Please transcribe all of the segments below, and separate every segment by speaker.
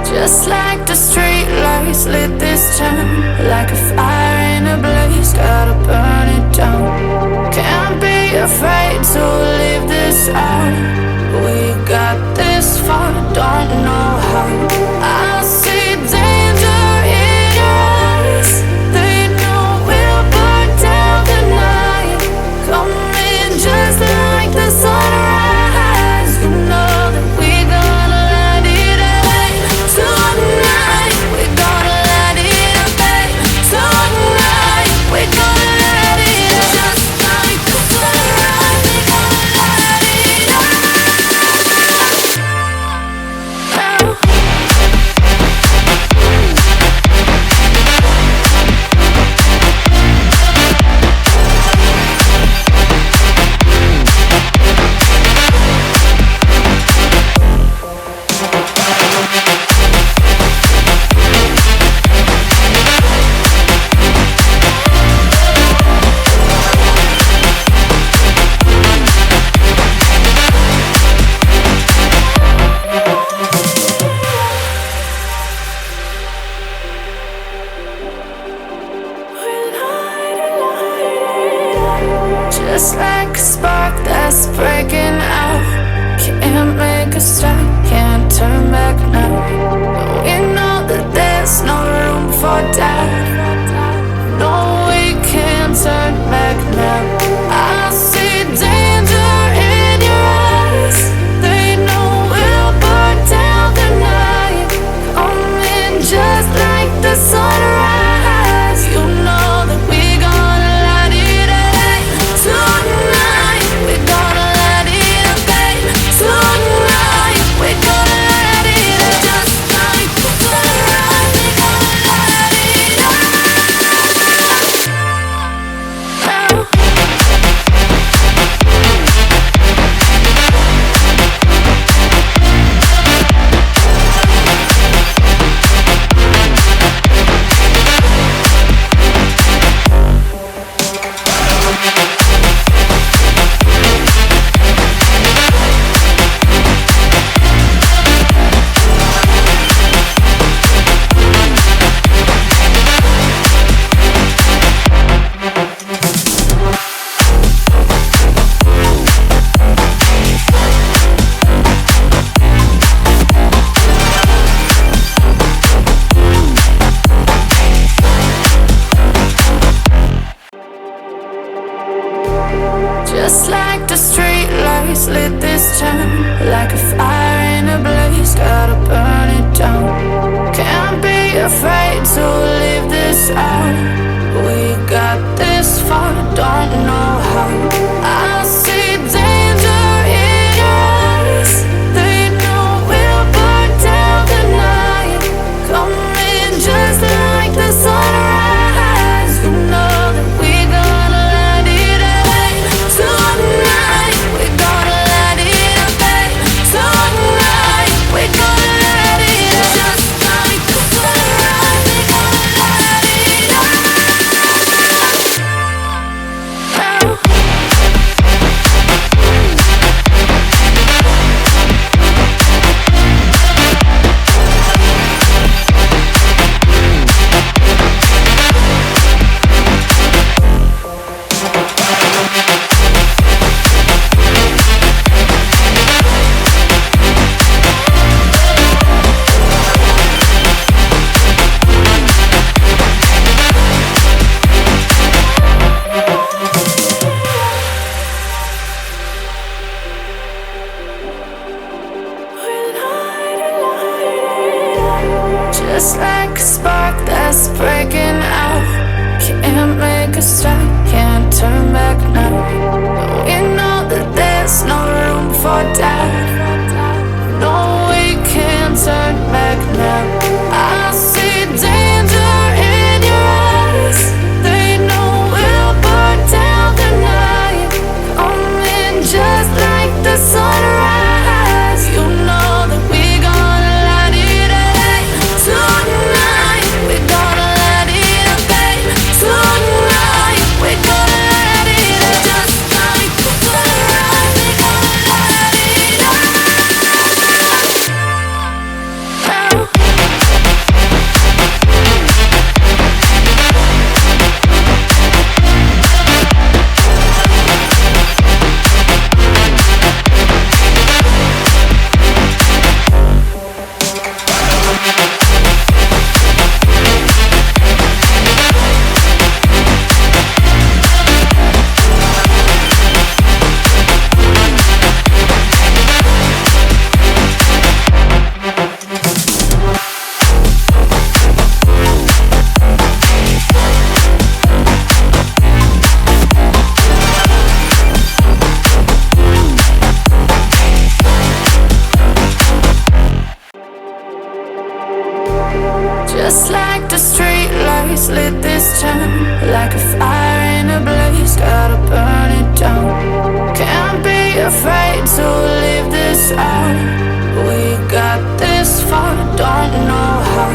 Speaker 1: Just like the street lights lit this town, like a fire in a blaze, gotta burn it down. Can't be afraid to leave this out. We got this far, don't know how. I see danger in your eyes. They know we'll burn down the night. Coming just like the sunrise. You know that we gonna let it rain. Tonight we gonna let it rain. Tonight we gonna let it rain. Just like the sunrise, we gonna let it rain. Just like a spark that's breaking out. Can't make a stop, can't turn back now. We know that there's no room for doubt. No, we can't turn back now. I see danger in your eyes. They know we'll burn down the night. Coming just like the sunrise. You know that we gonna let it rain. Tonight we gonna let it rain. Tonight we gonna let it rain. Just like the sunrise, we gonna let it rain. Just like the street lights lit this town, like a fire in a blaze, gotta burn it down. Can't be afraid to leave this out. We got this far, don't know how. I see danger in your eyes. They know we'll burn down the night. Coming just like the sunrise. You know that we gonna let it rain. Tonight we gonna let it rain. Tonight we gonna let it rain. Just like the sunrise, we gonna let it rain. Just like a spark that's breaking out. Can't make a stop, can't turn back now. We know that there's no room for doubt. No, we can't turn back now. I see danger in your eyes. They know we'll burn down the night. Coming just like the sunrise. You know that we gonna let it rain. Tonight we gonna let it rain. Tonight we gonna let it rain. Just Just like the street lights lit this town, like a fire in a blaze, gotta burn it down. Can't be afraid to leave this out. We got this far, don't know how.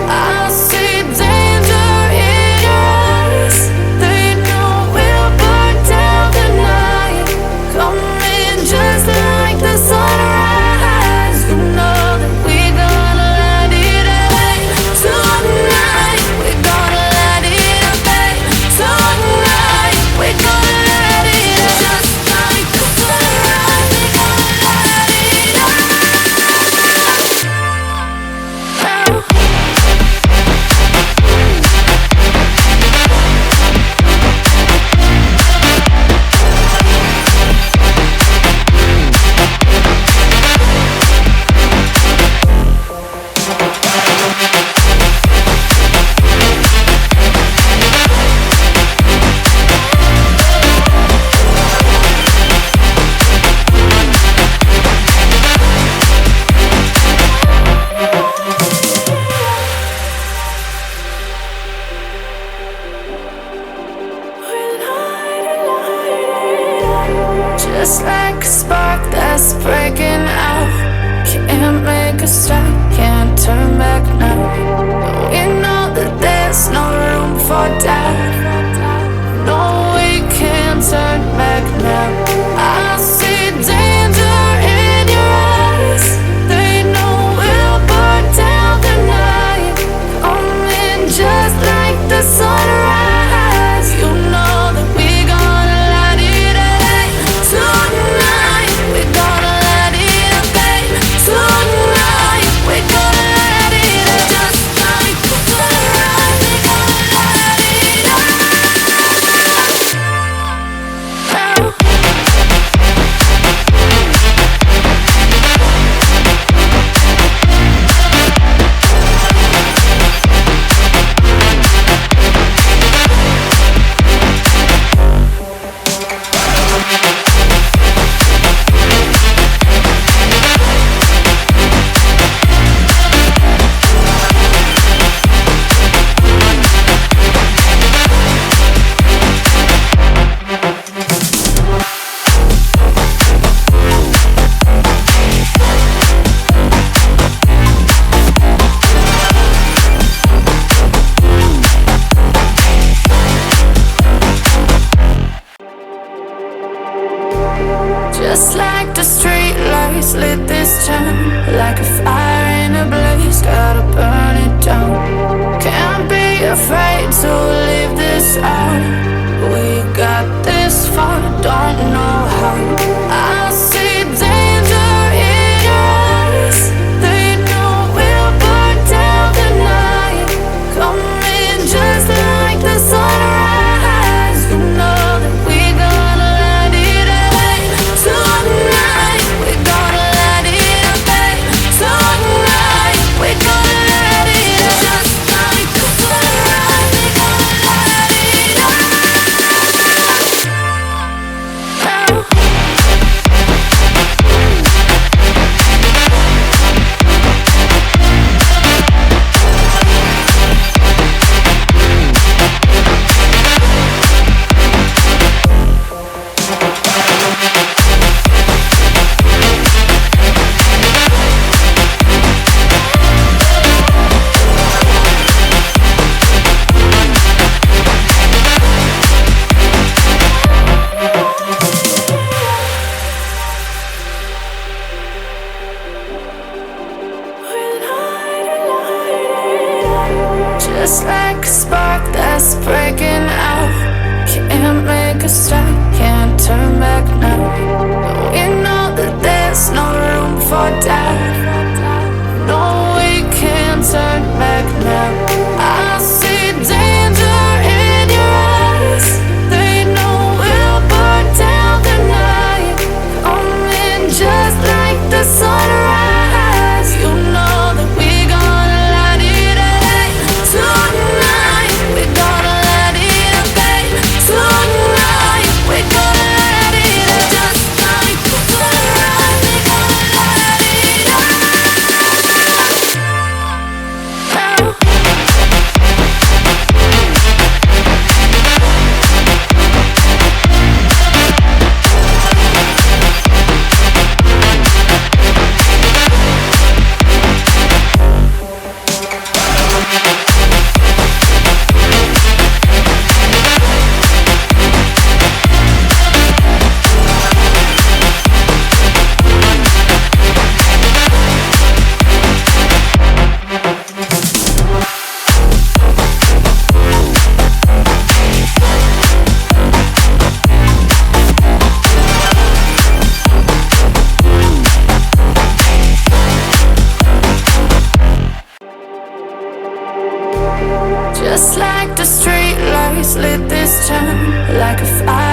Speaker 1: I see danger in your eyes. They know we'll burn down the night. Coming just like the sunrise. You know that we gonna let it away. Tonight we gonna let it away. Tonight we gonna let it away. Just like the sunrise, we gonna let it away. Just like a spark that's breaking out. Can't make a stop, can't turn back now. We know that there's no room for doubt. No, we can't turn back now. I see danger in your eyes. They know we'll burn down the night. Coming just like the sunrise. You know that we gonna let it away. Tonight we gonna let it away. Tonight we gonna let it away. Just like the sunrise, we gonna let it away. Just like the street lights lit this town, like a fire in a blaze, gotta burn it down. Can't be afraid to leave this out. We got this far, don't know how. I see danger in your eyes. They know we'll burn down the night. Coming just like the sunrise. You know that we gonna let it away. Tonight we gonna let it away. Tonight we gonna let it away. Just like the sunrise, we gonna let it away. Just like a spark that's breaking out. Can't make a stop, can't turn back now. We know that there's no room for doubt. No, we can't turn back now. I see danger in your eyes. They know we'll burn down the night. Coming just like the sunrise. You know that we gonna let it away. Tonight we gonna let it away. Tonight we gonna let it away. Just like the sunrise, we gonna let it away. lights lit this town like a fire